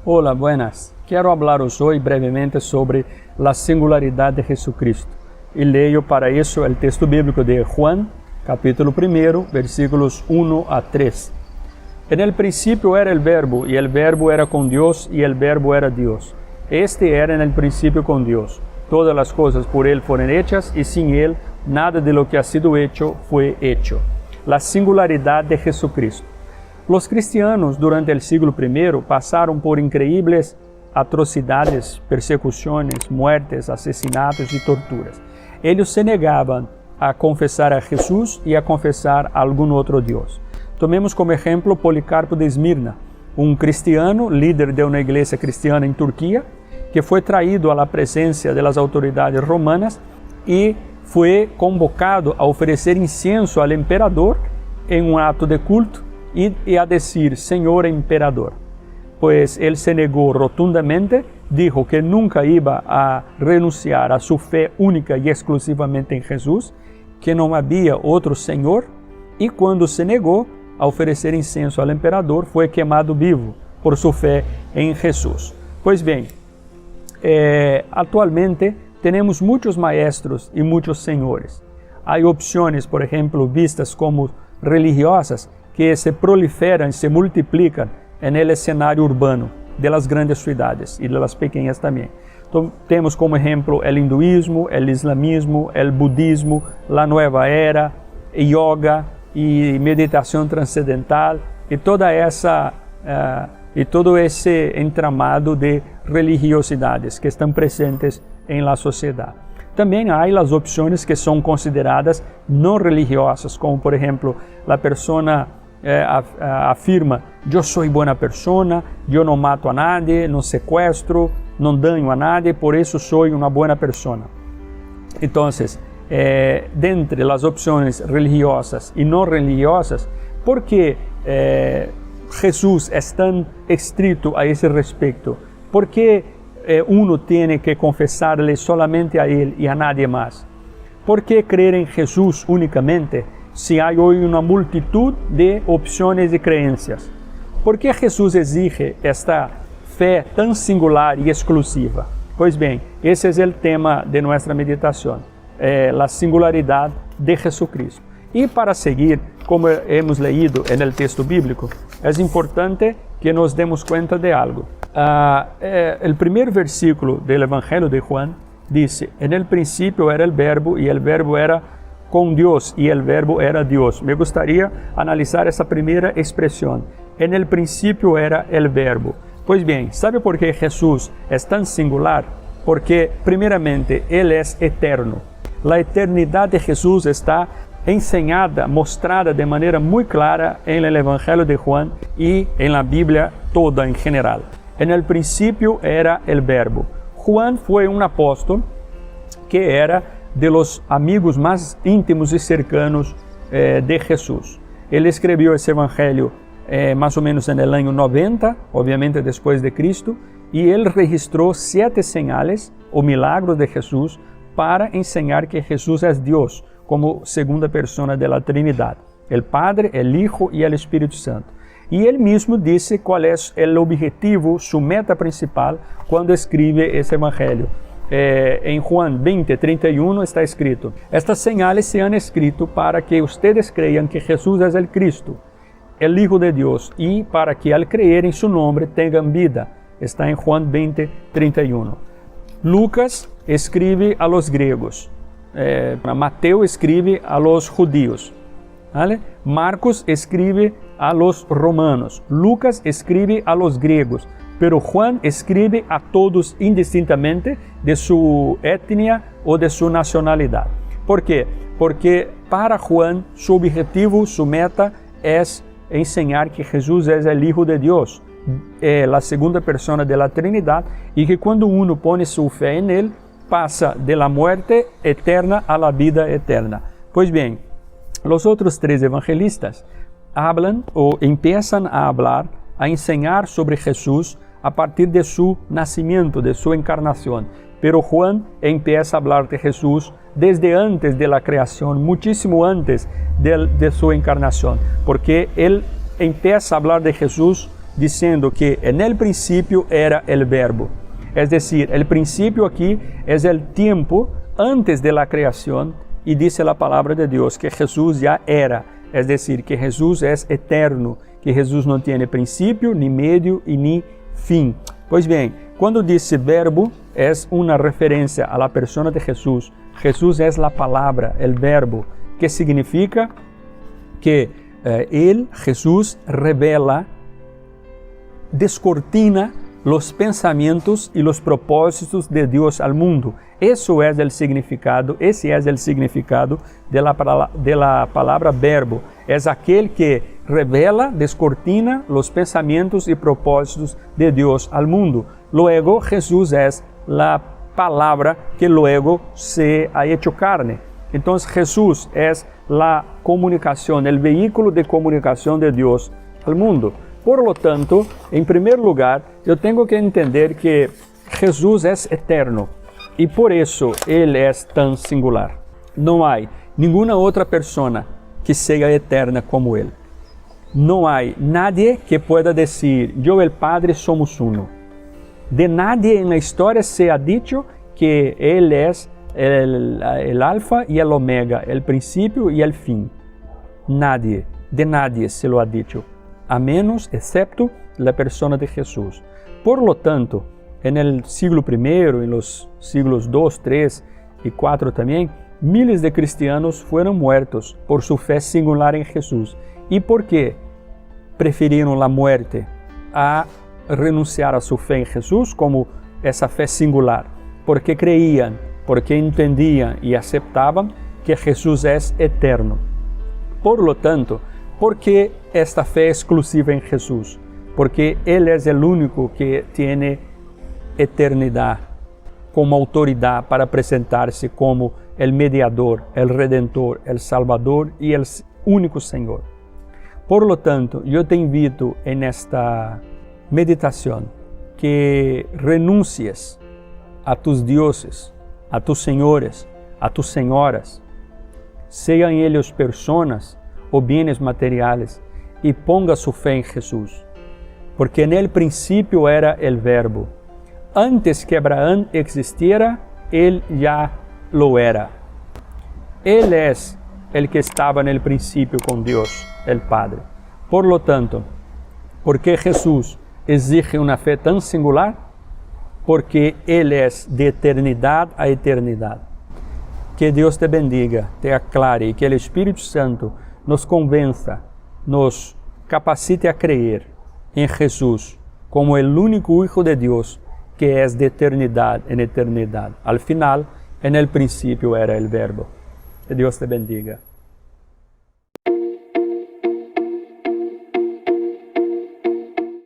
Hola, buenas. Quero hablaros hoy brevemente sobre la singularidad de Jesucristo. Y leo para eso el texto bíblico de Juan, capítulo 1, versículos 1 a 3. En el principio era el verbo, y el verbo era con Dios, y el verbo era Dios. Este era en el principio con Dios. Todas las cosas por Él fueron hechas, y sin Él nada de lo que ha sido hecho fue hecho. La singularidad de Jesucristo. Los cristianos durante el siglo I pasaron por increíbles atrocidades, persecuciones, muertes, asesinatos y torturas. Ellos se negaban a confesar a Jesús y a confesar a algún otro Dios. Tomemos como ejemplo Policarpo de Esmirna, un cristiano, líder de una iglesia cristiana en Turquía, que fue traído a la presencia de las autoridades romanas y fue convocado a ofrecer incienso al emperador en un acto de culto y a decir, Señor Emperador. Pues él se negó rotundamente, dijo que nunca iba a renunciar a su fe única y exclusivamente en Jesús, que no había otro Señor, y cuando se negó a ofrecer incienso al emperador, fue quemado vivo por su fe en Jesús. Pues bien, actualmente tenemos muchos maestros y muchos señores. Hay opciones, por ejemplo, vistas como religiosas, que se proliferan, se multiplican en el escenario urbano de las grandes ciudades y de las pequeñas también. Entonces, tenemos como ejemplo el hinduismo, el islamismo, el budismo, la nueva era, yoga y meditación trascendental y todo ese entramado de religiosidades que están presentes en la sociedad. También hay las opciones que son consideradas no religiosas, como por ejemplo la persona afirma, yo soy buena persona, yo no mato a nadie, no secuestro, no daño a nadie, por eso soy una buena persona. Entonces, de entre las opciones religiosas y no religiosas, ¿por qué Jesús es tan estricto a ese respecto? ¿Por qué uno tiene que confesarle solamente a Él y a nadie más? ¿Por qué creer en Jesús únicamente si hay hoy una multitud de opciones y creencias? ¿Por qué Jesús exige esta fe tan singular y exclusiva? Pues bien, ese es el tema de nuestra meditación, la singularidad de Jesucristo. Y para seguir, como hemos leído en el texto bíblico, es importante que nos demos cuenta de algo. El primer versículo del Evangelio de Juan dice, en el principio era el verbo y el verbo era con Dios y el verbo era Dios. Me gustaría analizar esa primera expresión. En el principio era el verbo. Pues bien, ¿sabe por qué Jesús es tan singular? Porque primeramente Él es eterno. La eternidad de Jesús está enseñada, mostrada de manera muy clara en el Evangelio de Juan y en la Biblia toda en general. En el principio era el verbo. Juan fue un apóstol que era de los amigos más íntimos y cercanos de Jesús. Él escribió ese evangelio más o menos en el año 90, obviamente después de Cristo, y él registró 7 señales o milagros de Jesús para enseñar que Jesús es Dios como segunda persona de la Trinidad, el Padre, el Hijo y el Espíritu Santo. Y él mismo dice cuál es el objetivo, su meta principal cuando escribe ese evangelio. En Juan 20:31 está escrito, estas señales se han escrito para que ustedes crean que Jesús es el Cristo, el Hijo de Dios, y para que al creer en su nombre tengan vida. Está en Juan 20:31. Lucas escribe a los griegos, Mateo escribe a los judíos, ¿vale? Marcos escribe a los romanos, Lucas escribe a los griegos, pero Juan escribe a todos indistintamente de su etnia o de su nacionalidad. ¿Por qué? Porque para Juan su objetivo, su meta es enseñar que Jesús es el Hijo de Dios, la segunda persona de la Trinidad, y que cuando uno pone su fe en Él, pasa de la muerte eterna a la vida eterna. Pues bien, los otros 3 evangelistas hablan o empiezan a hablar, a enseñar sobre Jesús a partir de su nacimiento, de su encarnación. Pero Juan empieza a hablar de Jesús desde antes de la creación, muchísimo antes de su encarnación, porque él empieza a hablar de Jesús diciendo que en el principio era el verbo. Es decir, el principio aquí es el tiempo antes de la creación y dice la palabra de Dios que Jesús ya era. Es decir, que Jesús es eterno, que Jesús no tiene principio, ni medio y ni fin. Pues bien, cuando dice verbo, es una referencia a la persona de Jesús. Jesús es la palabra, el verbo, que significa que Él, Jesús, revela, descortina los pensamientos y los propósitos de Dios al mundo. Eso es el significado, ese es el significado de la palabra verbo. Es aquel que revela, descortina los pensamientos y propósitos de Dios al mundo. Luego Jesús es la palabra que luego se ha hecho carne. Entonces Jesús es la comunicación, el vehículo de comunicación de Dios al mundo. Por lo tanto, en primer lugar, yo tengo que entender que Jesús es eterno y por eso Él es tan singular. No hay ninguna otra persona que sea eterna como Él. No hay nadie que pueda decir, yo y el Padre somos uno. De nadie en la historia se ha dicho que Él es el alfa y el omega, el principio y el fin. Nadie, de nadie se lo ha dicho, a menos, excepto la persona de Jesús. Por lo tanto, en el siglo I, en los siglos II, III y IV también, miles de cristianos fueron muertos por su fe singular en Jesús. ¿Y por qué prefirieron la muerte a renunciar a su fe en Jesús como esa fe singular? Porque creían, porque entendían y aceptaban que Jesús es eterno. Por lo tanto, ¿por qué esta fe exclusiva en Jesús? Porque Él es el único que tiene eternidad como autoridad para presentarse como el mediador, el redentor, el salvador y el único Señor. Por lo tanto, yo te invito en esta meditación que renuncies a tus dioses, a tus señores, a tus señoras, sean ellos personas o bienes materiales, y ponga su fe en Jesús, porque en el principio era el verbo. Antes que Abraham existiera, Él ya lo era. Él es el que estaba en el principio con Dios, el Padre. Por lo tanto, ¿por qué Jesús exige una fe tan singular? Porque Él es de eternidad a eternidad. Que Dios te bendiga, te aclare y que el Espíritu Santo nos convenza, nos capacite a creer en Jesús como el único Hijo de Dios que es de eternidad en eternidad. Al final, en el principio era el Verbo. Que Dios te bendiga.